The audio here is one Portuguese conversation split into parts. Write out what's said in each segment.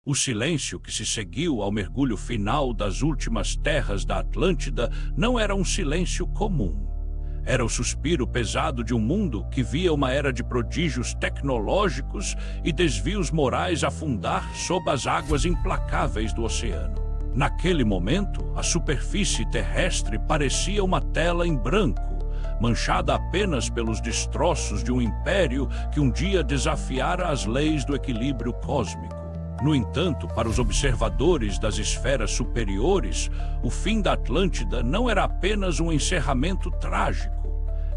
O silêncio que se seguiu ao mergulho final das últimas terras da Atlântida não era um silêncio comum. Era o suspiro pesado de um mundo que via uma era de prodígios tecnológicos e desvios morais afundar sob as águas implacáveis do oceano. Naquele momento, a superfície terrestre parecia uma tela em branco, manchada apenas pelos destroços de um império que um dia desafiara as leis do equilíbrio cósmico. No entanto, para os observadores das esferas superiores, o fim da Atlântida não era apenas um encerramento trágico.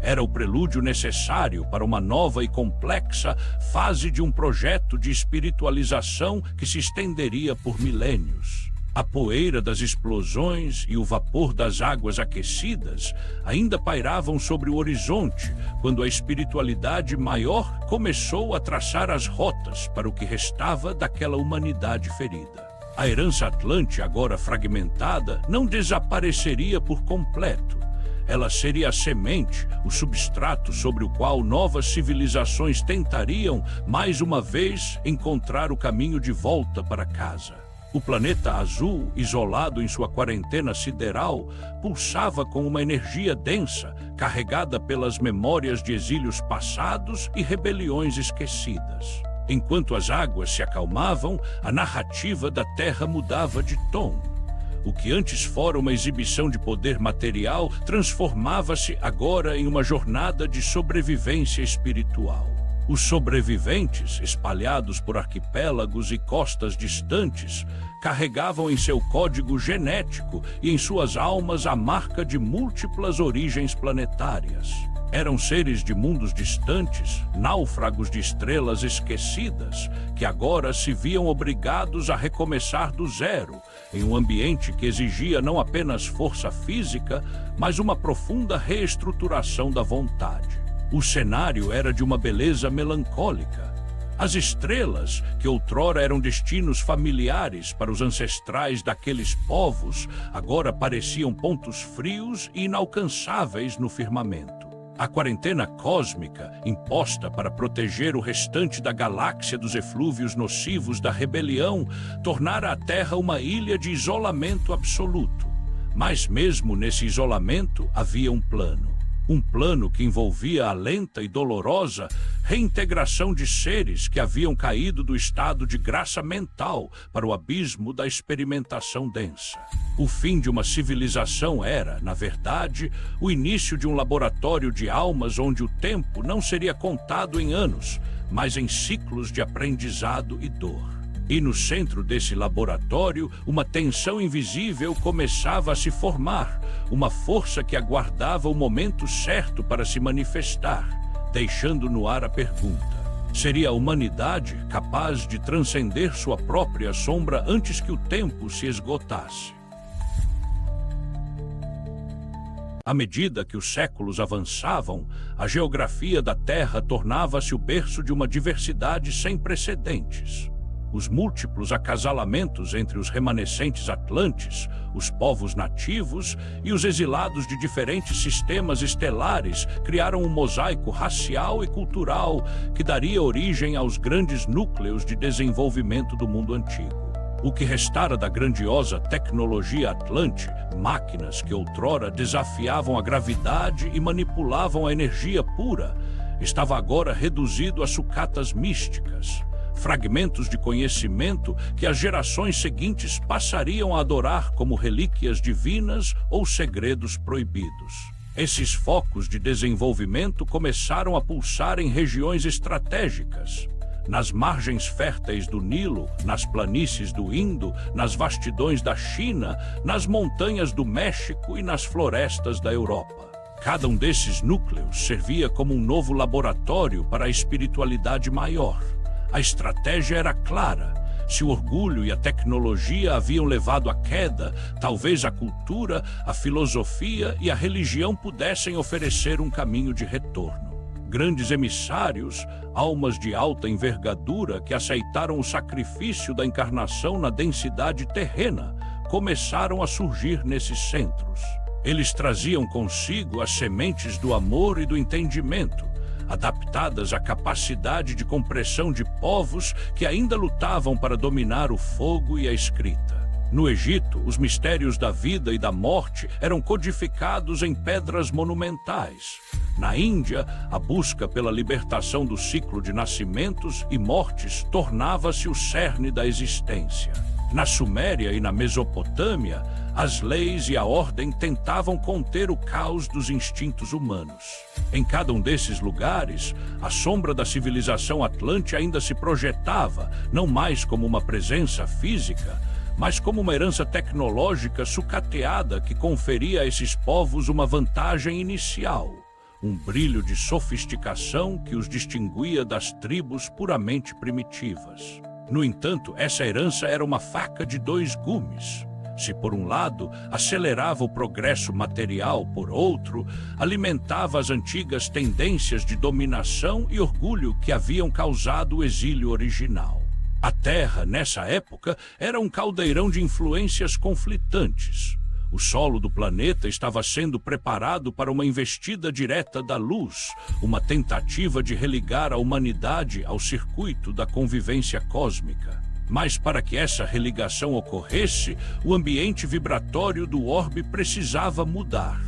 Era o prelúdio necessário para uma nova e complexa fase de um projeto de espiritualização que se estenderia por milênios. A poeira das explosões e o vapor das águas aquecidas ainda pairavam sobre o horizonte quando a espiritualidade maior começou a traçar as rotas para o que restava daquela humanidade ferida. A herança atlante, agora fragmentada, não desapareceria por completo. Ela seria a semente, o substrato sobre o qual novas civilizações tentariam, mais uma vez, encontrar o caminho de volta para casa. O planeta azul, isolado em sua quarentena sideral, pulsava com uma energia densa, carregada pelas memórias de exílios passados e rebeliões esquecidas. Enquanto as águas se acalmavam, a narrativa da Terra mudava de tom. O que antes fora uma exibição de poder material transformava-se agora em uma jornada de sobrevivência espiritual. Os sobreviventes, espalhados por arquipélagos e costas distantes, carregavam em seu código genético e em suas almas a marca de múltiplas origens planetárias. Eram seres de mundos distantes, náufragos de estrelas esquecidas, que agora se viam obrigados a recomeçar do zero, em um ambiente que exigia não apenas força física, mas uma profunda reestruturação da vontade. O cenário era de uma beleza melancólica. As estrelas, que outrora eram destinos familiares para os ancestrais daqueles povos, agora pareciam pontos frios e inalcançáveis no firmamento. A quarentena cósmica, imposta para proteger o restante da galáxia dos eflúvios nocivos da rebelião, tornara a Terra uma ilha de isolamento absoluto. Mas mesmo nesse isolamento havia um plano. Um plano que envolvia a lenta e dolorosa reintegração de seres que haviam caído do estado de graça mental para o abismo da experimentação densa. O fim de uma civilização era, na verdade, o início de um laboratório de almas onde o tempo não seria contado em anos, mas em ciclos de aprendizado e dor. E no centro desse laboratório, uma tensão invisível começava a se formar, uma força que aguardava o momento certo para se manifestar, deixando no ar a pergunta: seria a humanidade capaz de transcender sua própria sombra antes que o tempo se esgotasse? À medida que os séculos avançavam, a geografia da Terra tornava-se o berço de uma diversidade sem precedentes. Os múltiplos acasalamentos entre os remanescentes atlantes, os povos nativos e os exilados de diferentes sistemas estelares criaram um mosaico racial e cultural que daria origem aos grandes núcleos de desenvolvimento do mundo antigo. O que restara da grandiosa tecnologia atlante, máquinas que outrora desafiavam a gravidade e manipulavam a energia pura, estava agora reduzido a sucatas místicas. Fragmentos de conhecimento que as gerações seguintes passariam a adorar como relíquias divinas ou segredos proibidos. Esses focos de desenvolvimento começaram a pulsar em regiões estratégicas. Nas margens férteis do Nilo, nas planícies do Indo, nas vastidões da China, nas montanhas do México e nas florestas da Europa. Cada um desses núcleos servia como um novo laboratório para a espiritualidade maior. A estratégia era clara. Se o orgulho e a tecnologia haviam levado à queda, talvez a cultura, a filosofia e a religião pudessem oferecer um caminho de retorno. Grandes emissários, almas de alta envergadura que aceitaram o sacrifício da encarnação na densidade terrena, começaram a surgir nesses centros. Eles traziam consigo as sementes do amor e do entendimento, adaptadas à capacidade de compressão de povos que ainda lutavam para dominar o fogo e a escrita. No Egito, os mistérios da vida e da morte eram codificados em pedras monumentais. Na Índia, a busca pela libertação do ciclo de nascimentos e mortes tornava-se o cerne da existência. Na Suméria e na Mesopotâmia, as leis e a ordem tentavam conter o caos dos instintos humanos. Em cada um desses lugares, a sombra da civilização atlante ainda se projetava, não mais como uma presença física, mas como uma herança tecnológica sucateada que conferia a esses povos uma vantagem inicial, um brilho de sofisticação que os distinguia das tribos puramente primitivas. No entanto, essa herança era uma faca de dois gumes. Se, por um lado, acelerava o progresso material, por outro, alimentava as antigas tendências de dominação e orgulho que haviam causado o exílio original. A Terra, nessa época, era um caldeirão de influências conflitantes. O solo do planeta estava sendo preparado para uma investida direta da luz, uma tentativa de religar a humanidade ao circuito da convivência cósmica. Mas para que essa religação ocorresse, o ambiente vibratório do orbe precisava mudar.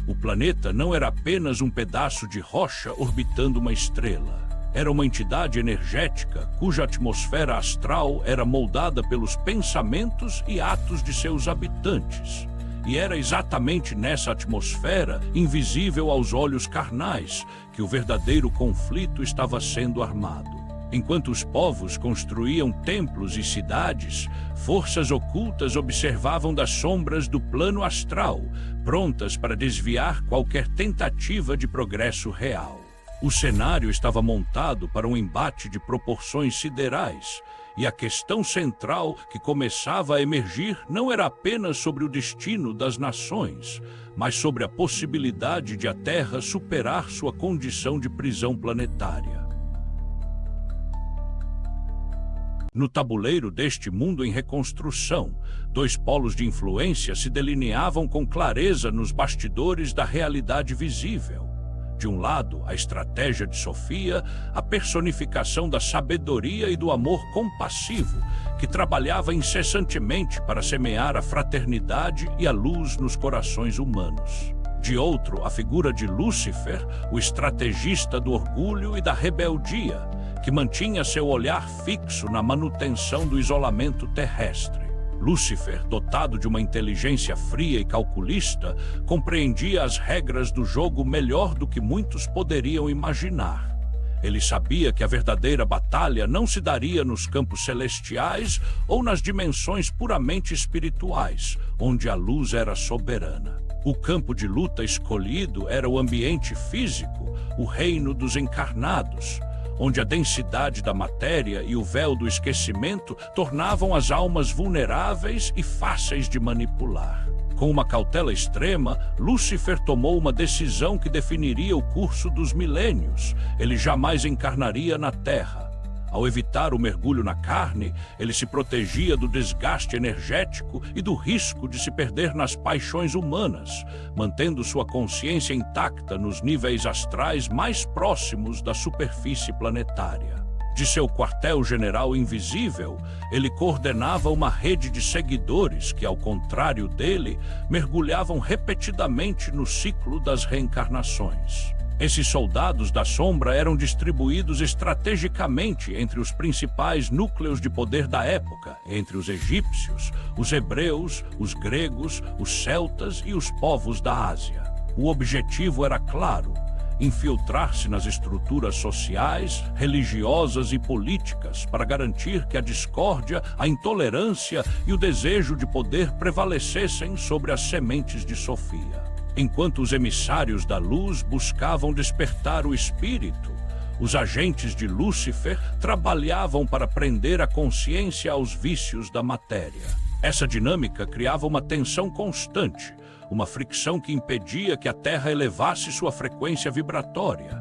O planeta não era apenas um pedaço de rocha orbitando uma estrela. Era uma entidade energética cuja atmosfera astral era moldada pelos pensamentos e atos de seus habitantes. E era exatamente nessa atmosfera, invisível aos olhos carnais, que o verdadeiro conflito estava sendo armado. Enquanto os povos construíam templos e cidades, forças ocultas observavam das sombras do plano astral, prontas para desviar qualquer tentativa de progresso real. O cenário estava montado para um embate de proporções siderais, e a questão central que começava a emergir não era apenas sobre o destino das nações, mas sobre a possibilidade de a Terra superar sua condição de prisão planetária. No tabuleiro deste mundo em reconstrução, dois polos de influência se delineavam com clareza nos bastidores da realidade visível. De um lado, a estratégia de Sofia, a personificação da sabedoria e do amor compassivo, que trabalhava incessantemente para semear a fraternidade e a luz nos corações humanos. De outro, a figura de Lúcifer, o estrategista do orgulho e da rebeldia, que mantinha seu olhar fixo na manutenção do isolamento terrestre. Lúcifer, dotado de uma inteligência fria e calculista, compreendia as regras do jogo melhor do que muitos poderiam imaginar. Ele sabia que a verdadeira batalha não se daria nos campos celestiais ou nas dimensões puramente espirituais, onde a luz era soberana. O campo de luta escolhido era o ambiente físico, o reino dos encarnados, onde a densidade da matéria e o véu do esquecimento tornavam as almas vulneráveis e fáceis de manipular. Com uma cautela extrema, Lúcifer tomou uma decisão que definiria o curso dos milênios. Ele jamais encarnaria na Terra. Ao evitar o mergulho na carne, ele se protegia do desgaste energético e do risco de se perder nas paixões humanas, mantendo sua consciência intacta nos níveis astrais mais próximos da superfície planetária. De seu quartel-general invisível, ele coordenava uma rede de seguidores que, ao contrário dele, mergulhavam repetidamente no ciclo das reencarnações. Esses soldados da sombra eram distribuídos estrategicamente entre os principais núcleos de poder da época, entre os egípcios, os hebreus, os gregos, os celtas e os povos da Ásia. O objetivo era claro: infiltrar-se nas estruturas sociais, religiosas e políticas para garantir que a discórdia, a intolerância e o desejo de poder prevalecessem sobre as sementes de Sofia. Enquanto os emissários da luz buscavam despertar o espírito, os agentes de Lúcifer trabalhavam para prender a consciência aos vícios da matéria. Essa dinâmica criava uma tensão constante, uma fricção que impedia que a Terra elevasse sua frequência vibratória.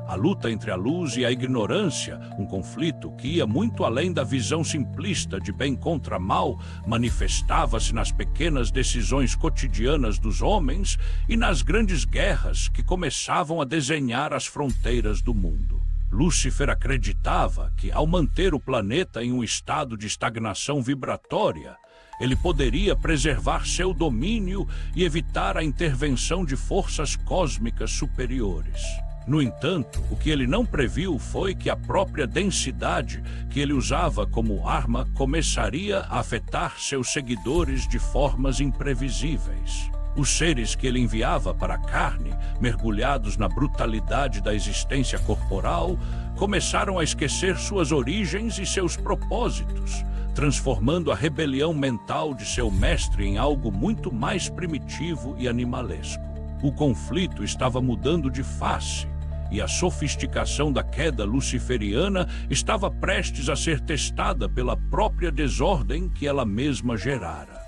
A luta entre a luz e a ignorância, um conflito que ia muito além da visão simplista de bem contra mal, manifestava-se nas pequenas decisões cotidianas dos homens e nas grandes guerras que começavam a desenhar as fronteiras do mundo. Lúcifer acreditava que, ao manter o planeta em um estado de estagnação vibratória, ele poderia preservar seu domínio e evitar a intervenção de forças cósmicas superiores. No entanto, o que ele não previu foi que a própria densidade que ele usava como arma começaria a afetar seus seguidores de formas imprevisíveis. Os seres que ele enviava para a carne, mergulhados na brutalidade da existência corporal, começaram a esquecer suas origens e seus propósitos, transformando a rebelião mental de seu mestre em algo muito mais primitivo e animalesco. O conflito estava mudando de face, e a sofisticação da queda luciferiana estava prestes a ser testada pela própria desordem que ela mesma gerara.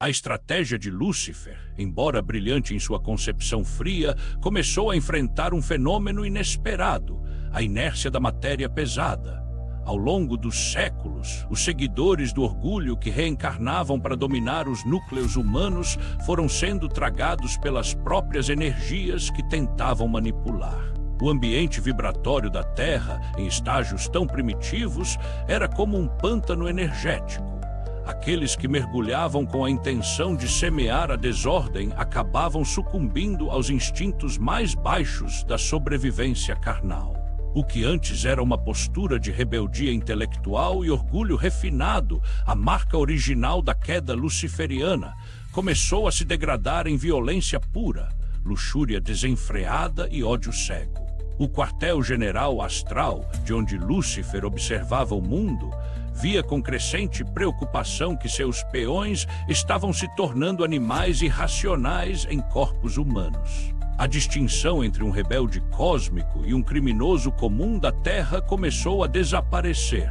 A estratégia de Lúcifer, embora brilhante em sua concepção fria, começou a enfrentar um fenômeno inesperado, a inércia da matéria pesada. Ao longo dos séculos, os seguidores do orgulho que reencarnavam para dominar os núcleos humanos foram sendo tragados pelas próprias energias que tentavam manipular. O ambiente vibratório da Terra, em estágios tão primitivos, era como um pântano energético. Aqueles que mergulhavam com a intenção de semear a desordem acabavam sucumbindo aos instintos mais baixos da sobrevivência carnal. O que antes era uma postura de rebeldia intelectual e orgulho refinado, a marca original da queda luciferiana, começou a se degradar em violência pura, luxúria desenfreada e ódio cego. O quartel-general astral, de onde Lúcifer observava o mundo, via com crescente preocupação que seus peões estavam se tornando animais irracionais em corpos humanos. A distinção entre um rebelde cósmico e um criminoso comum da Terra começou a desaparecer.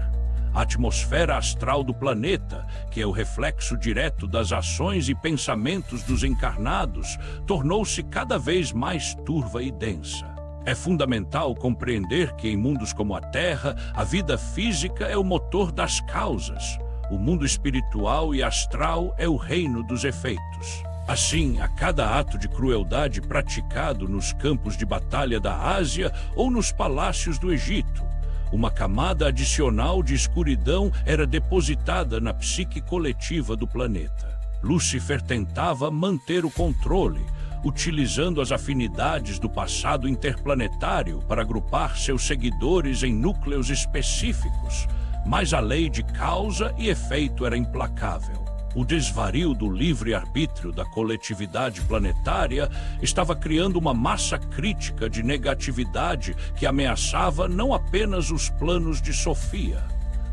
A atmosfera astral do planeta, que é o reflexo direto das ações e pensamentos dos encarnados, tornou-se cada vez mais turva e densa. É fundamental compreender que em mundos como a Terra, a vida física é o motor das causas. O mundo espiritual e astral é o reino dos efeitos. Assim, a cada ato de crueldade praticado nos campos de batalha da Ásia ou nos palácios do Egito, uma camada adicional de escuridão era depositada na psique coletiva do planeta. Lúcifer tentava manter o controle, utilizando as afinidades do passado interplanetário para agrupar seus seguidores em núcleos específicos, mas a lei de causa e efeito era implacável. O desvario do livre-arbítrio da coletividade planetária estava criando uma massa crítica de negatividade que ameaçava não apenas os planos de Sofia,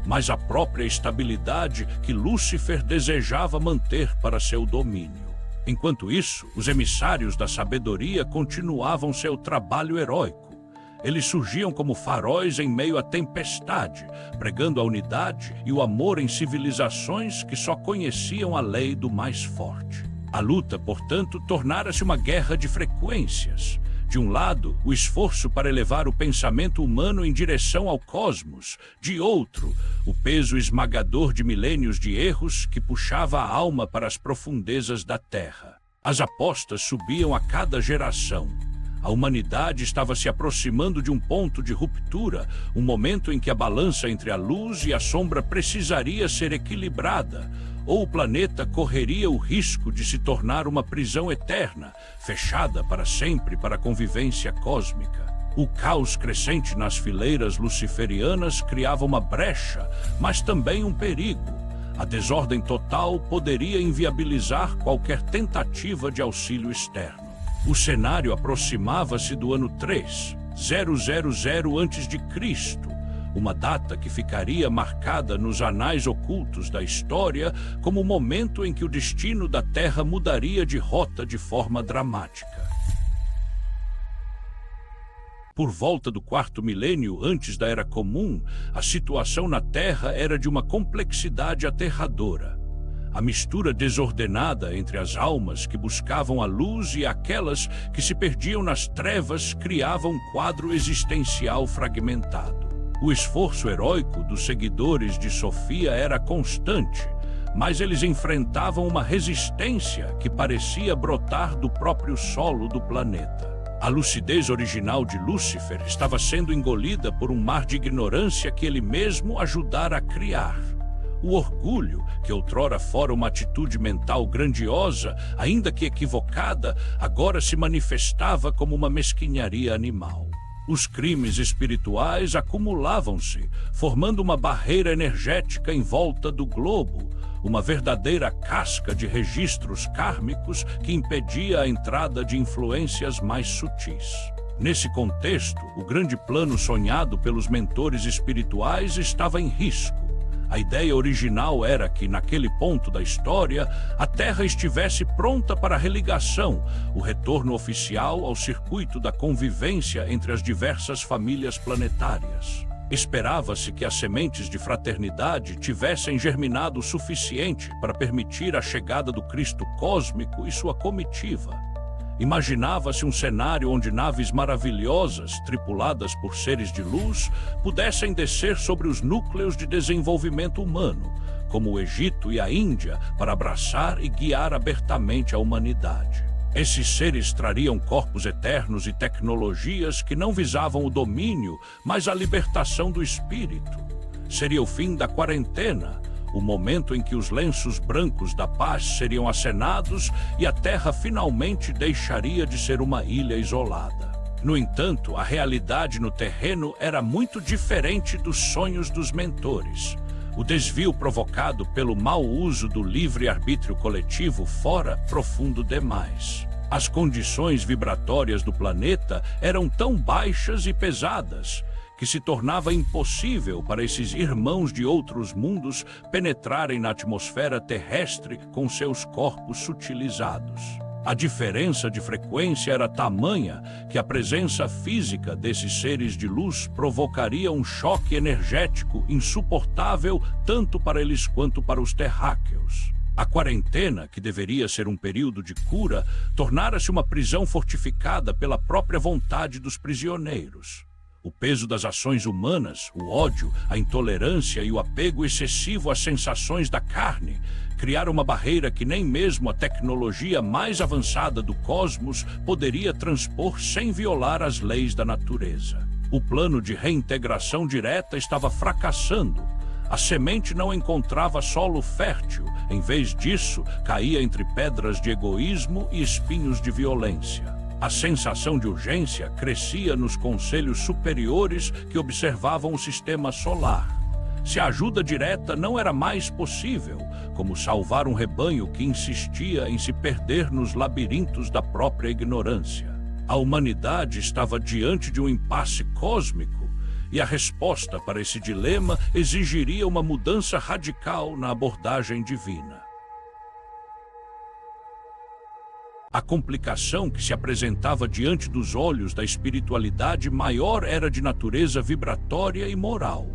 mas a própria estabilidade que Lúcifer desejava manter para seu domínio. Enquanto isso, os emissários da sabedoria continuavam seu trabalho heróico. Eles surgiam como faróis em meio à tempestade, pregando a unidade e o amor em civilizações que só conheciam a lei do mais forte. A luta, portanto, tornara-se uma guerra de frequências. De um lado, o esforço para elevar o pensamento humano em direção ao cosmos. De outro, o peso esmagador de milênios de erros que puxava a alma para as profundezas da Terra. As apostas subiam a cada geração. A humanidade estava se aproximando de um ponto de ruptura, um momento em que a balança entre a luz e a sombra precisaria ser equilibrada, ou o planeta correria o risco de se tornar uma prisão eterna, fechada para sempre para a convivência cósmica. O caos crescente nas fileiras luciferianas criava uma brecha, mas também um perigo. A desordem total poderia inviabilizar qualquer tentativa de auxílio externo. O cenário aproximava-se do ano 3000 a.C., uma data que ficaria marcada nos anais ocultos da história como o momento em que o destino da Terra mudaria de rota de forma dramática. Por volta do 4º milênio antes da Era Comum, a situação na Terra era de uma complexidade aterradora. A mistura desordenada entre as almas que buscavam a luz e aquelas que se perdiam nas trevas criava um quadro existencial fragmentado. O esforço heróico dos seguidores de Sofia era constante, mas eles enfrentavam uma resistência que parecia brotar do próprio solo do planeta. A lucidez original de Lúcifer estava sendo engolida por um mar de ignorância que ele mesmo ajudara a criar. O orgulho, que outrora fora uma atitude mental grandiosa, ainda que equivocada, agora se manifestava como uma mesquinharia animal. Os crimes espirituais acumulavam-se, formando uma barreira energética em volta do globo, uma verdadeira casca de registros kármicos que impedia a entrada de influências mais sutis. Nesse contexto, o grande plano sonhado pelos mentores espirituais estava em risco. A ideia original era que, naquele ponto da história, a Terra estivesse pronta para a religação, o retorno oficial ao circuito da convivência entre as diversas famílias planetárias. Esperava-se que as sementes de fraternidade tivessem germinado o suficiente para permitir a chegada do Cristo cósmico e sua comitiva. Imaginava-se um cenário onde naves maravilhosas, tripuladas por seres de luz, pudessem descer sobre os núcleos de desenvolvimento humano, como o Egito e a Índia, para abraçar e guiar abertamente a humanidade. Esses seres trariam corpos eternos e tecnologias que não visavam o domínio, mas a libertação do espírito. Seria o fim da quarentena, o momento em que os lenços brancos da paz seriam acenados e a Terra finalmente deixaria de ser uma ilha isolada. No entanto, a realidade no terreno era muito diferente dos sonhos dos mentores. O desvio provocado pelo mau uso do livre-arbítrio coletivo fora profundo demais. As condições vibratórias do planeta eram tão baixas e pesadas que se tornava impossível para esses irmãos de outros mundos penetrarem na atmosfera terrestre com seus corpos sutilizados. A diferença de frequência era tamanha que a presença física desses seres de luz provocaria um choque energético insuportável tanto para eles quanto para os terráqueos. A quarentena, que deveria ser um período de cura, tornara-se uma prisão fortificada pela própria vontade dos prisioneiros. O peso das ações humanas, o ódio, a intolerância e o apego excessivo às sensações da carne criaram uma barreira que nem mesmo a tecnologia mais avançada do cosmos poderia transpor sem violar as leis da natureza. O plano de reintegração direta estava fracassando. A semente não encontrava solo fértil, em vez disso, caía entre pedras de egoísmo e espinhos de violência. A sensação de urgência crescia nos conselhos superiores que observavam o sistema solar. Se a ajuda direta não era mais possível, como salvar um rebanho que insistia em se perder nos labirintos da própria ignorância. A humanidade estava diante de um impasse cósmico, e a resposta para esse dilema exigiria uma mudança radical na abordagem divina. A complicação que se apresentava diante dos olhos da espiritualidade maior era de natureza vibratória e moral.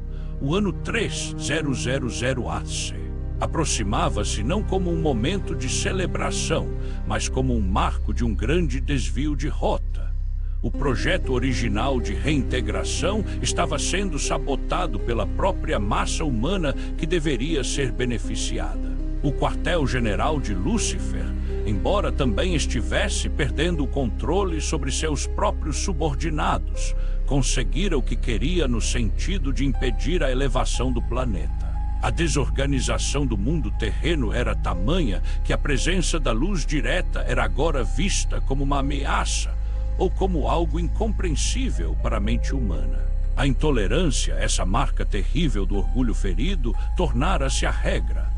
O ano 3000 AC aproximava-se não como um momento de celebração, mas como um marco de um grande desvio de rota. O projeto original de reintegração estava sendo sabotado pela própria massa humana que deveria ser beneficiada. O quartel-general de Lúcifer, embora também estivesse perdendo o controle sobre seus próprios subordinados, conseguira o que queria no sentido de impedir a elevação do planeta. A desorganização do mundo terreno era tamanha que a presença da luz direta era agora vista como uma ameaça ou como algo incompreensível para a mente humana. A intolerância, essa marca terrível do orgulho ferido, tornara-se a regra.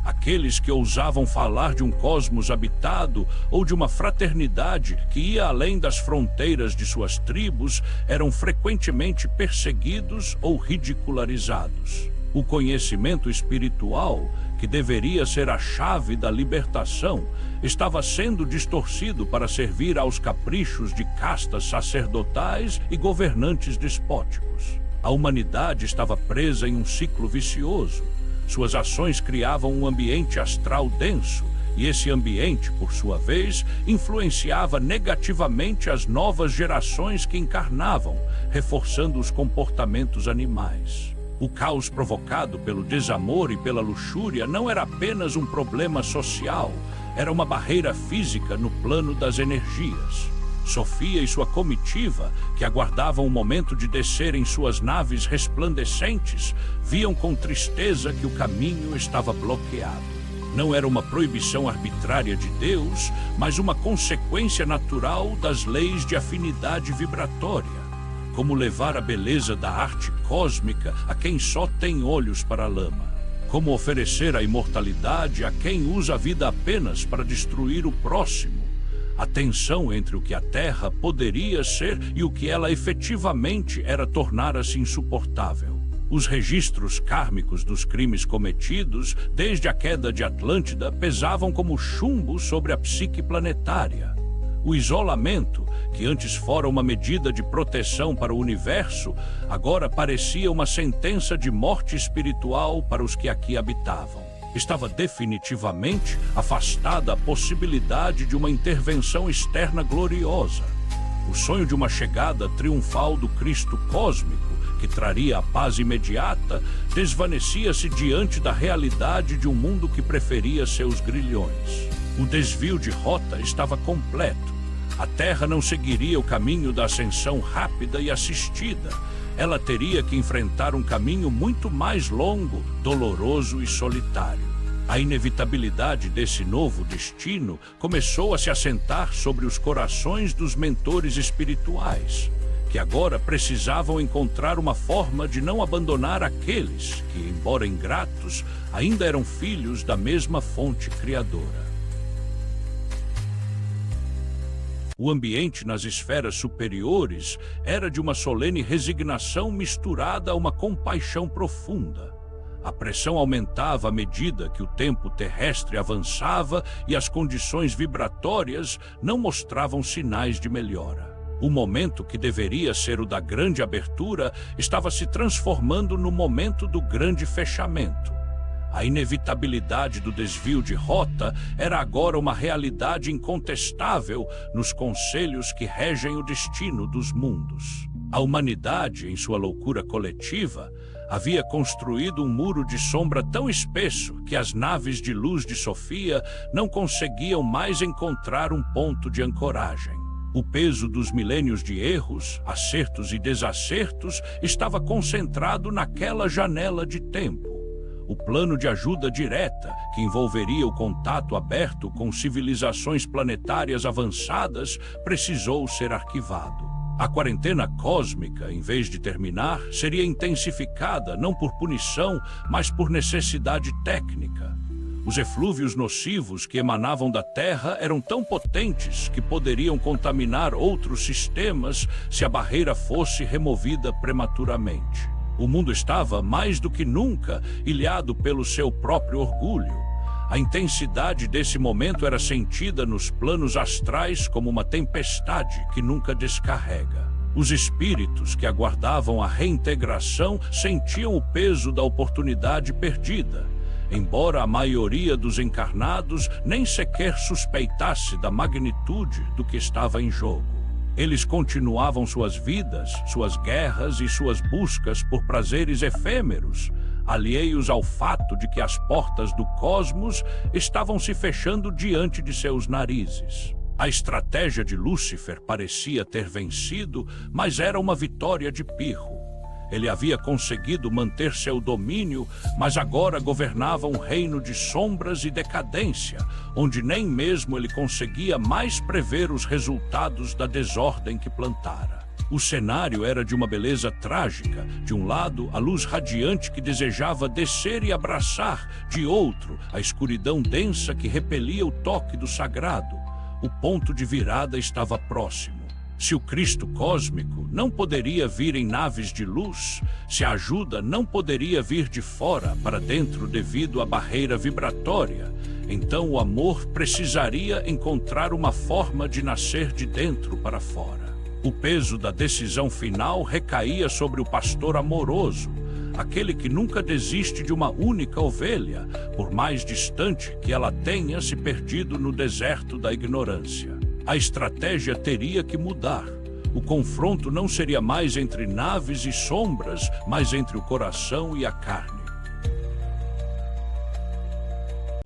Aqueles que ousavam falar de um cosmos habitado ou de uma fraternidade que ia além das fronteiras de suas tribos eram frequentemente perseguidos ou ridicularizados. O conhecimento espiritual, que deveria ser a chave da libertação, estava sendo distorcido para servir aos caprichos de castas sacerdotais e governantes despóticos. A humanidade estava presa em um ciclo vicioso. Suas ações criavam um ambiente astral denso, e esse ambiente, por sua vez, influenciava negativamente as novas gerações que encarnavam, reforçando os comportamentos animais. O caos provocado pelo desamor e pela luxúria não era apenas um problema social, era uma barreira física no plano das energias. Sofia e sua comitiva, que aguardavam o momento de descer em suas naves resplandecentes, viam com tristeza que o caminho estava bloqueado. Não era uma proibição arbitrária de Deus, mas uma consequência natural das leis de afinidade vibratória. Como levar a beleza da arte cósmica a quem só tem olhos para a lama. Como oferecer a imortalidade a quem usa a vida apenas para destruir o próximo. A tensão entre o que a Terra poderia ser e o que ela efetivamente era tornara-se insuportável. Os registros kármicos dos crimes cometidos, desde a queda de Atlântida, pesavam como chumbo sobre a psique planetária. O isolamento, que antes fora uma medida de proteção para o universo, agora parecia uma sentença de morte espiritual para os que aqui habitavam. Estava definitivamente afastada a possibilidade de uma intervenção externa gloriosa. O sonho de uma chegada triunfal do Cristo cósmico, que traria a paz imediata, desvanecia-se diante da realidade de um mundo que preferia seus grilhões. O desvio de rota estava completo. A Terra não seguiria o caminho da ascensão rápida e assistida. Ela teria que enfrentar um caminho muito mais longo, doloroso e solitário. A inevitabilidade desse novo destino começou a se assentar sobre os corações dos mentores espirituais, que agora precisavam encontrar uma forma de não abandonar aqueles que, embora ingratos, ainda eram filhos da mesma fonte criadora. O ambiente nas esferas superiores era de uma solene resignação misturada a uma compaixão profunda. A pressão aumentava à medida que o tempo terrestre avançava e as condições vibratórias não mostravam sinais de melhora. O momento que deveria ser o da grande abertura estava se transformando no momento do grande fechamento. A inevitabilidade do desvio de rota era agora uma realidade incontestável nos conselhos que regem o destino dos mundos. A humanidade, em sua loucura coletiva, havia construído um muro de sombra tão espesso que as naves de luz de Sofia não conseguiam mais encontrar um ponto de ancoragem. O peso dos milênios de erros, acertos e desacertos estava concentrado naquela janela de tempo. O plano de ajuda direta, que envolveria o contato aberto com civilizações planetárias avançadas, precisou ser arquivado. A quarentena cósmica, em vez de terminar, seria intensificada não por punição, mas por necessidade técnica. Os eflúvios nocivos que emanavam da Terra eram tão potentes que poderiam contaminar outros sistemas se a barreira fosse removida prematuramente. O mundo estava, mais do que nunca, ilhado pelo seu próprio orgulho. A intensidade desse momento era sentida nos planos astrais como uma tempestade que nunca descarrega. Os espíritos que aguardavam a reintegração sentiam o peso da oportunidade perdida, embora a maioria dos encarnados nem sequer suspeitasse da magnitude do que estava em jogo. Eles continuavam suas vidas, suas guerras e suas buscas por prazeres efêmeros, alheios ao fato de que as portas do cosmos estavam se fechando diante de seus narizes. A estratégia de Lúcifer parecia ter vencido, mas era uma vitória de pirro. Ele havia conseguido manter seu domínio, mas agora governava um reino de sombras e decadência, onde nem mesmo ele conseguia mais prever os resultados da desordem que plantara. O cenário era de uma beleza trágica. De um lado, a luz radiante que desejava descer e abraçar; de outro, a escuridão densa que repelia o toque do sagrado. O ponto de virada estava próximo. Se o Cristo cósmico não poderia vir em naves de luz, se a ajuda não poderia vir de fora para dentro devido à barreira vibratória, então o amor precisaria encontrar uma forma de nascer de dentro para fora. O peso da decisão final recaía sobre o pastor amoroso, aquele que nunca desiste de uma única ovelha, por mais distante que ela tenha se perdido no deserto da ignorância. A estratégia teria que mudar. O confronto não seria mais entre naves e sombras, mas entre o coração e a carne.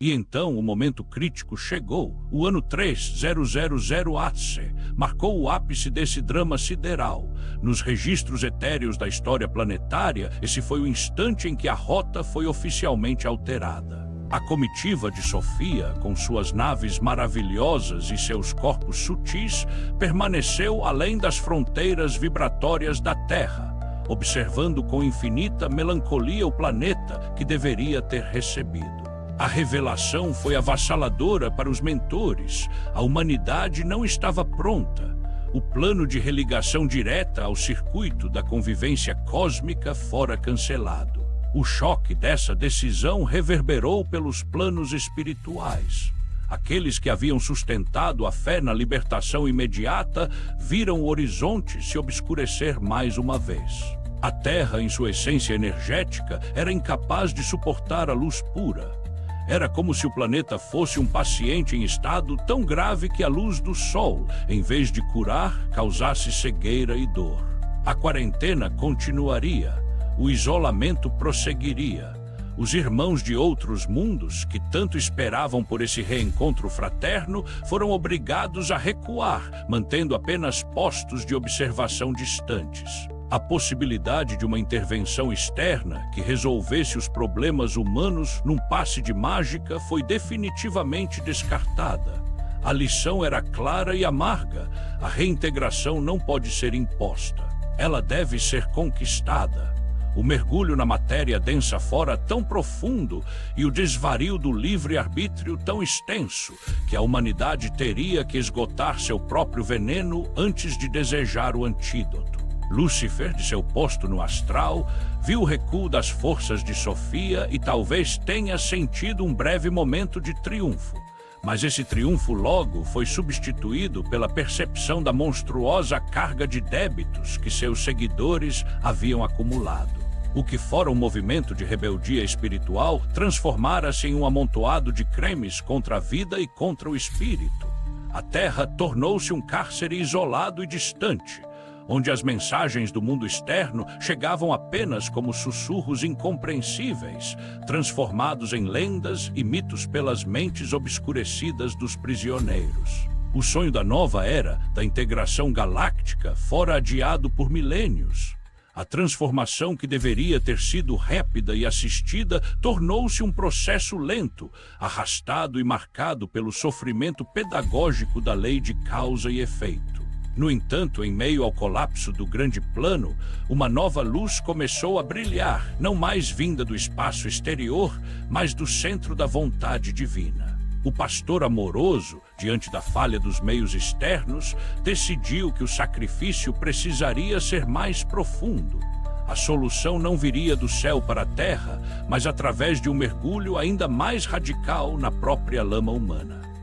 E então o momento crítico chegou. O ano 3000 ATC marcou o ápice desse drama sideral. Nos registros etéreos da história planetária, esse foi o instante em que a rota foi oficialmente alterada. A comitiva de Sofia, com suas naves maravilhosas e seus corpos sutis, permaneceu além das fronteiras vibratórias da Terra, observando com infinita melancolia o planeta que deveria ter recebido. A revelação foi avassaladora para os mentores. A humanidade não estava pronta. O plano de religação direta ao circuito da convivência cósmica fora cancelado. O choque dessa decisão reverberou pelos planos espirituais. Aqueles que haviam sustentado a fé na libertação imediata viram o horizonte se obscurecer mais uma vez. A Terra, em sua essência energética, era incapaz de suportar a luz pura. Era como se o planeta fosse um paciente em estado tão grave que a luz do Sol, em vez de curar, causasse cegueira e dor. A quarentena continuaria, o isolamento prosseguiria. Os irmãos de outros mundos, que tanto esperavam por esse reencontro fraterno, foram obrigados a recuar, mantendo apenas postos de observação distantes. A possibilidade de uma intervenção externa que resolvesse os problemas humanos num passe de mágica foi definitivamente descartada. A lição era clara e amarga. A reintegração não pode ser imposta. Ela deve ser conquistada. O mergulho na matéria densa fora tão profundo e o desvario do livre-arbítrio tão extenso que a humanidade teria que esgotar seu próprio veneno antes de desejar o antídoto. Lúcifer, de seu posto no astral, viu o recuo das forças de Sofia e talvez tenha sentido um breve momento de triunfo. Mas esse triunfo logo foi substituído pela percepção da monstruosa carga de débitos que seus seguidores haviam acumulado. O que fora um movimento de rebeldia espiritual transformara-se em um amontoado de cremes contra a vida e contra o espírito. A Terra tornou-se um cárcere isolado e distante, onde as mensagens do mundo externo chegavam apenas como sussurros incompreensíveis, transformados em lendas e mitos pelas mentes obscurecidas dos prisioneiros. O sonho da nova era, da integração galáctica, fora adiado por milênios. A transformação que deveria ter sido rápida e assistida tornou-se um processo lento, arrastado e marcado pelo sofrimento pedagógico da lei de causa e efeito. No entanto, em meio ao colapso do grande plano, uma nova luz começou a brilhar, não mais vinda do espaço exterior, mas do centro da vontade divina. O pastor amoroso, diante da falha dos meios externos, decidiu que o sacrifício precisaria ser mais profundo. A solução não viria do céu para a terra, mas através de um mergulho ainda mais radical na própria lama humana.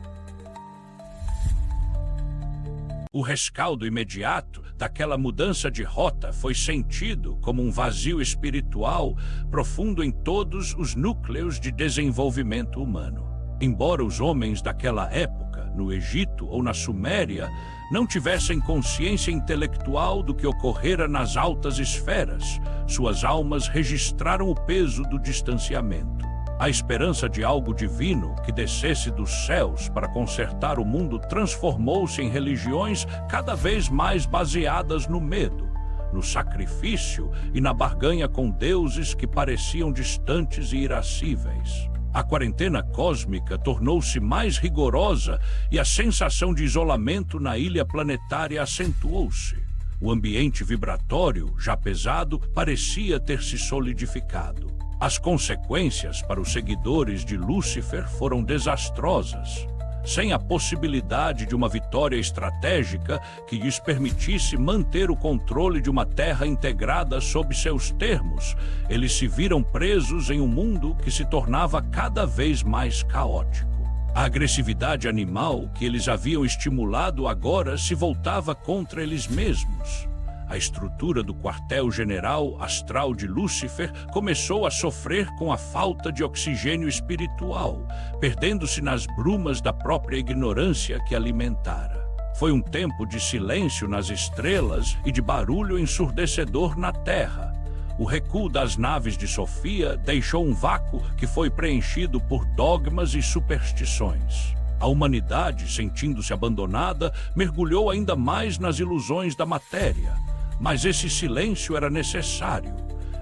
O rescaldo imediato daquela mudança de rota foi sentido como um vazio espiritual profundo em todos os núcleos de desenvolvimento humano. Embora os homens daquela época, no Egito ou na Suméria, não tivessem consciência intelectual do que ocorrera nas altas esferas, suas almas registraram o peso do distanciamento. A esperança de algo divino que descesse dos céus para consertar o mundo transformou-se em religiões cada vez mais baseadas no medo, no sacrifício e na barganha com deuses que pareciam distantes e irascíveis. A quarentena cósmica tornou-se mais rigorosa e a sensação de isolamento na ilha planetária acentuou-se. O ambiente vibratório, já pesado, parecia ter se solidificado. As consequências para os seguidores de Lúcifer foram desastrosas. Sem a possibilidade de uma vitória estratégica que lhes permitisse manter o controle de uma terra integrada sob seus termos, eles se viram presos em um mundo que se tornava cada vez mais caótico. A agressividade animal que eles haviam estimulado agora se voltava contra eles mesmos. A estrutura do quartel-general astral de Lúcifer começou a sofrer com a falta de oxigênio espiritual, perdendo-se nas brumas da própria ignorância que alimentara. Foi um tempo de silêncio nas estrelas e de barulho ensurdecedor na terra. O recuo das naves de Sofia deixou um vácuo que foi preenchido por dogmas e superstições. A humanidade, sentindo-se abandonada, mergulhou ainda mais nas ilusões da matéria. Mas esse silêncio era necessário.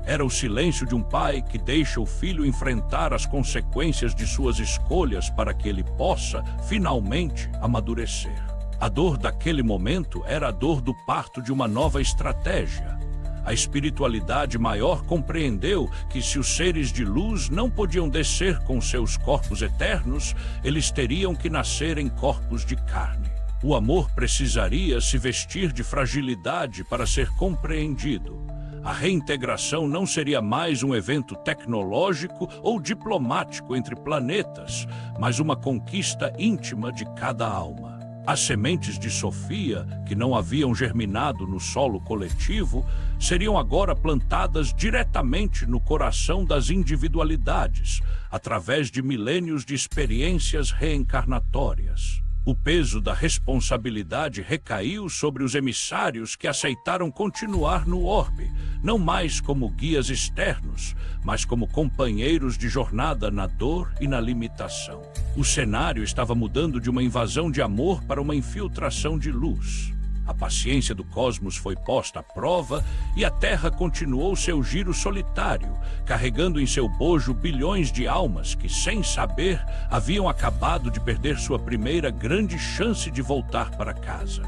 Era o silêncio de um pai que deixa o filho enfrentar as consequências de suas escolhas para que ele possa, finalmente, amadurecer. A dor daquele momento era a dor do parto de uma nova estratégia. A espiritualidade maior compreendeu que se os seres de luz não podiam descer com seus corpos eternos, eles teriam que nascer em corpos de carne. O amor precisaria se vestir de fragilidade para ser compreendido. A reintegração não seria mais um evento tecnológico ou diplomático entre planetas, mas uma conquista íntima de cada alma. As sementes de Sofia, que não haviam germinado no solo coletivo, seriam agora plantadas diretamente no coração das individualidades, através de milênios de experiências reencarnatórias. O peso da responsabilidade recaiu sobre os emissários que aceitaram continuar no orbe, não mais como guias externos, mas como companheiros de jornada na dor e na limitação. O cenário estava mudando de uma invasão de amor para uma infiltração de luz. A paciência do cosmos foi posta à prova e a Terra continuou seu giro solitário, carregando em seu bojo bilhões de almas que, sem saber, haviam acabado de perder sua primeira grande chance de voltar para casa.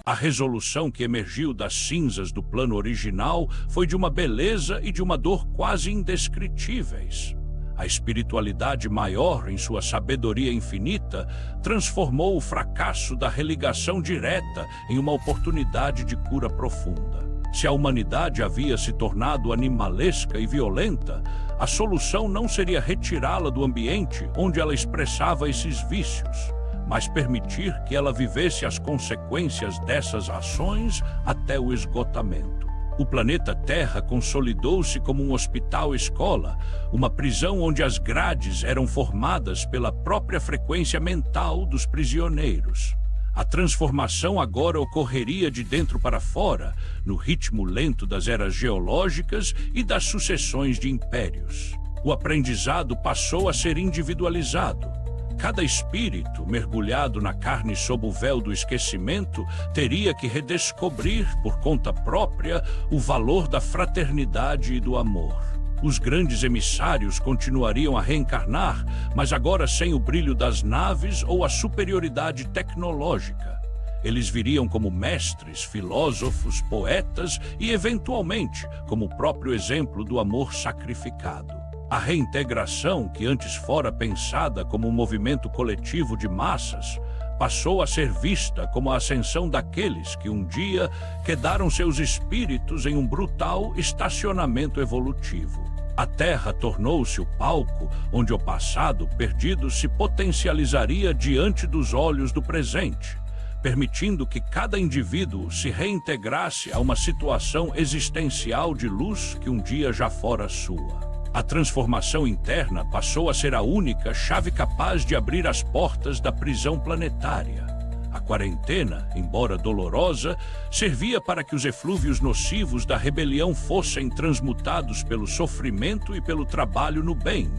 A resolução que emergiu das cinzas do plano original foi de uma beleza e de uma dor quase indescritíveis. A espiritualidade maior, em sua sabedoria infinita, transformou o fracasso da religação direta em uma oportunidade de cura profunda. Se a humanidade havia se tornado animalesca e violenta, a solução não seria retirá-la do ambiente onde ela expressava esses vícios, mas permitir que ela vivesse as consequências dessas ações até o esgotamento. O planeta Terra consolidou-se como um hospital-escola, uma prisão onde as grades eram formadas pela própria frequência mental dos prisioneiros. A transformação agora ocorreria de dentro para fora, no ritmo lento das eras geológicas e das sucessões de impérios. O aprendizado passou a ser individualizado. Cada espírito, mergulhado na carne sob o véu do esquecimento, teria que redescobrir, por conta própria, o valor da fraternidade e do amor. Os grandes emissários continuariam a reencarnar, mas agora sem o brilho das naves ou a superioridade tecnológica. Eles viriam como mestres, filósofos, poetas e, eventualmente, como o próprio exemplo do amor sacrificado. A reintegração, que antes fora pensada como um movimento coletivo de massas, passou a ser vista como a ascensão daqueles que um dia quedaram seus espíritos em um brutal estacionamento evolutivo. A Terra tornou-se o palco onde o passado perdido se potencializaria diante dos olhos do presente, permitindo que cada indivíduo se reintegrasse a uma situação existencial de luz que um dia já fora sua. A transformação interna passou a ser a única chave capaz de abrir as portas da prisão planetária. A quarentena, embora dolorosa, servia para que os eflúvios nocivos da rebelião fossem transmutados pelo sofrimento e pelo trabalho no bem,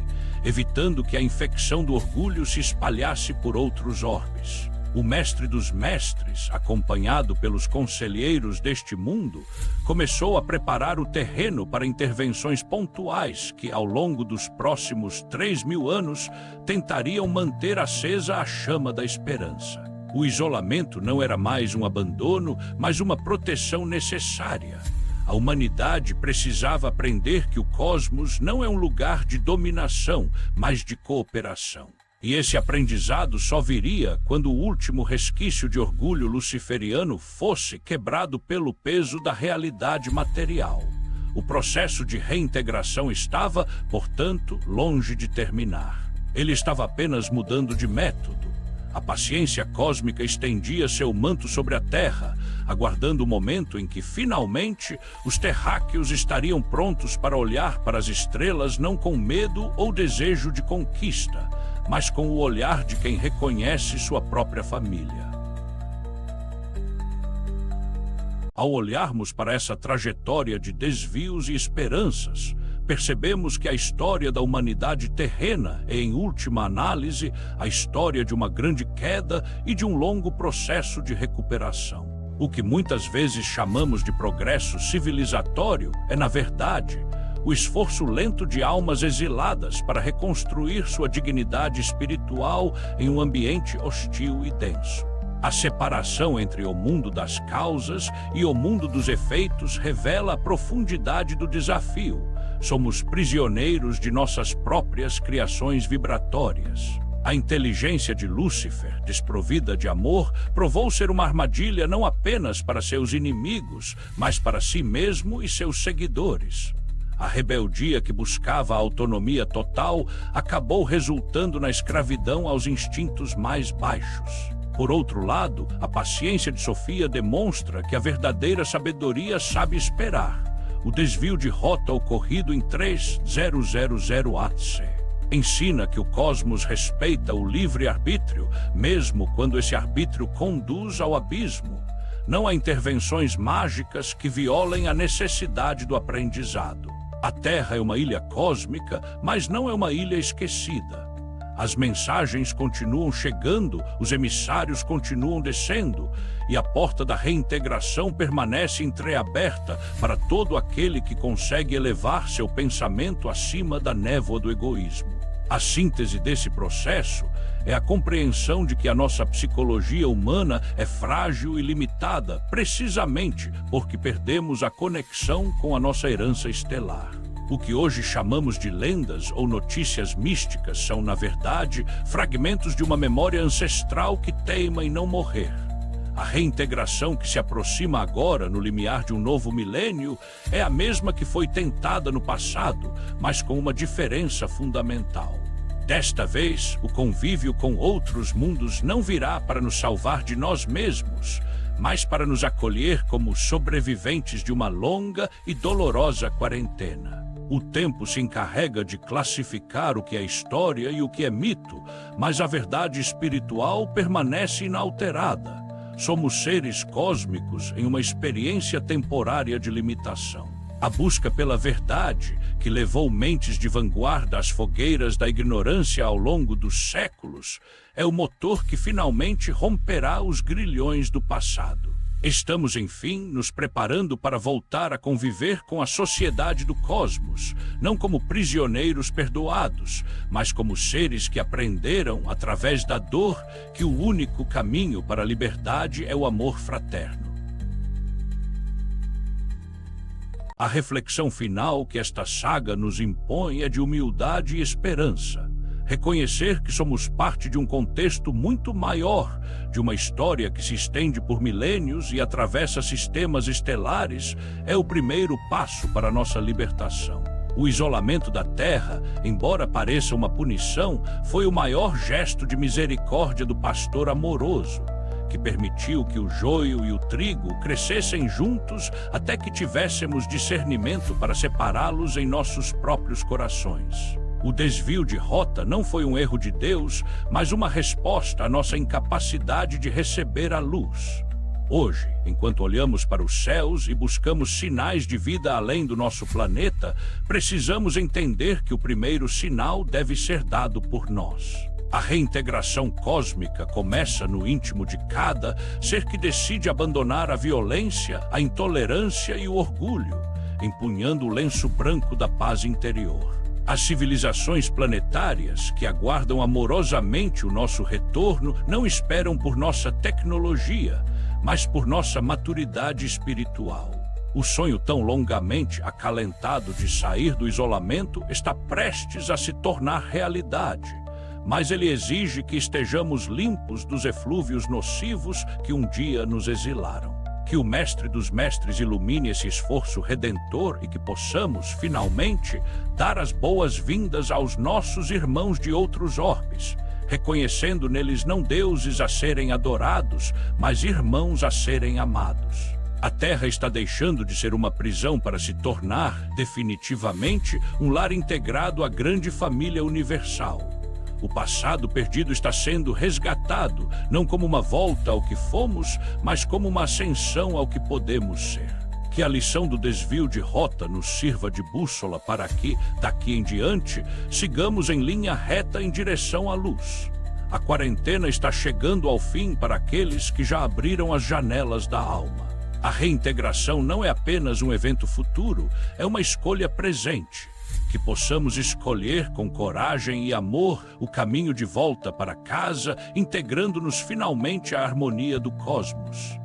evitando que a infecção do orgulho se espalhasse por outros orbes. O mestre dos mestres, acompanhado pelos conselheiros deste mundo, começou a preparar o terreno para intervenções pontuais que, ao longo dos próximos 3.000 anos, tentariam manter acesa a chama da esperança. O isolamento não era mais um abandono, mas uma proteção necessária. A humanidade precisava aprender que o cosmos não é um lugar de dominação, mas de cooperação. E esse aprendizado só viria quando o último resquício de orgulho luciferiano fosse quebrado pelo peso da realidade material. O processo de reintegração estava, portanto, longe de terminar. Ele estava apenas mudando de método. A paciência cósmica estendia seu manto sobre a Terra, aguardando o momento em que, finalmente, os terráqueos estariam prontos para olhar para as estrelas não com medo ou desejo de conquista, mas com o olhar de quem reconhece sua própria família. Ao olharmos para essa trajetória de desvios e esperanças, percebemos que a história da humanidade terrena é, em última análise, a história de uma grande queda e de um longo processo de recuperação. O que muitas vezes chamamos de progresso civilizatório é, na verdade, o esforço lento de almas exiladas para reconstruir sua dignidade espiritual em um ambiente hostil e denso. A separação entre o mundo das causas e o mundo dos efeitos revela a profundidade do desafio. Somos prisioneiros de nossas próprias criações vibratórias. A inteligência de Lúcifer, desprovida de amor, provou ser uma armadilha não apenas para seus inimigos, mas para si mesmo e seus seguidores. A rebeldia que buscava a autonomia total acabou resultando na escravidão aos instintos mais baixos. Por outro lado, a paciência de Sofia demonstra que a verdadeira sabedoria sabe esperar. O desvio de rota ocorrido em 3000 ATC ensina que o cosmos respeita o livre-arbítrio, mesmo quando esse arbítrio conduz ao abismo. Não há intervenções mágicas que violem a necessidade do aprendizado. A Terra é uma ilha cósmica, mas não é uma ilha esquecida. As mensagens continuam chegando, os emissários continuam descendo, e a porta da reintegração permanece entreaberta para todo aquele que consegue elevar seu pensamento acima da névoa do egoísmo. A síntese desse processo é a compreensão de que a nossa psicologia humana é frágil e limitada, precisamente porque perdemos a conexão com a nossa herança estelar. O que hoje chamamos de lendas ou notícias místicas são, na verdade, fragmentos de uma memória ancestral que teima em não morrer. A reintegração que se aproxima agora, no limiar de um novo milênio, é a mesma que foi tentada no passado, mas com uma diferença fundamental. Desta vez, o convívio com outros mundos não virá para nos salvar de nós mesmos, mas para nos acolher como sobreviventes de uma longa e dolorosa quarentena. O tempo se encarrega de classificar o que é história e o que é mito, mas a verdade espiritual permanece inalterada. Somos seres cósmicos em uma experiência temporária de limitação. A busca pela verdade, que levou mentes de vanguarda às fogueiras da ignorância ao longo dos séculos, é o motor que finalmente romperá os grilhões do passado. Estamos, enfim, nos preparando para voltar a conviver com a sociedade do cosmos, não como prisioneiros perdoados, mas como seres que aprenderam, através da dor, que o único caminho para a liberdade é o amor fraterno. A reflexão final que esta saga nos impõe é de humildade e esperança. Reconhecer que somos parte de um contexto muito maior, de uma história que se estende por milênios e atravessa sistemas estelares, é o primeiro passo para a nossa libertação. O isolamento da Terra, embora pareça uma punição, foi o maior gesto de misericórdia do pastor amoroso, que permitiu que o joio e o trigo crescessem juntos até que tivéssemos discernimento para separá-los em nossos próprios corações. O desvio de rota não foi um erro de Deus, mas uma resposta à nossa incapacidade de receber a luz. Hoje, enquanto olhamos para os céus e buscamos sinais de vida além do nosso planeta, precisamos entender que o primeiro sinal deve ser dado por nós. A reintegração cósmica começa no íntimo de cada ser que decide abandonar a violência, a intolerância e o orgulho, empunhando o lenço branco da paz interior. As civilizações planetárias, que aguardam amorosamente o nosso retorno, não esperam por nossa tecnologia, mas por nossa maturidade espiritual. O sonho tão longamente acalentado de sair do isolamento está prestes a se tornar realidade, mas ele exige que estejamos limpos dos eflúvios nocivos que um dia nos exilaram. Que o Mestre dos Mestres ilumine esse esforço redentor e que possamos, finalmente, dar as boas-vindas aos nossos irmãos de outros orbes, reconhecendo neles não deuses a serem adorados, mas irmãos a serem amados. A Terra está deixando de ser uma prisão para se tornar, definitivamente, um lar integrado à grande família universal. O passado perdido está sendo resgatado, não como uma volta ao que fomos, mas como uma ascensão ao que podemos ser. Que a lição do desvio de rota nos sirva de bússola para que, daqui em diante, sigamos em linha reta em direção à luz. A quarentena está chegando ao fim para aqueles que já abriram as janelas da alma. A reintegração não é apenas um evento futuro, é uma escolha presente. Que possamos escolher com coragem e amor o caminho de volta para casa, integrando-nos finalmente à harmonia do cosmos.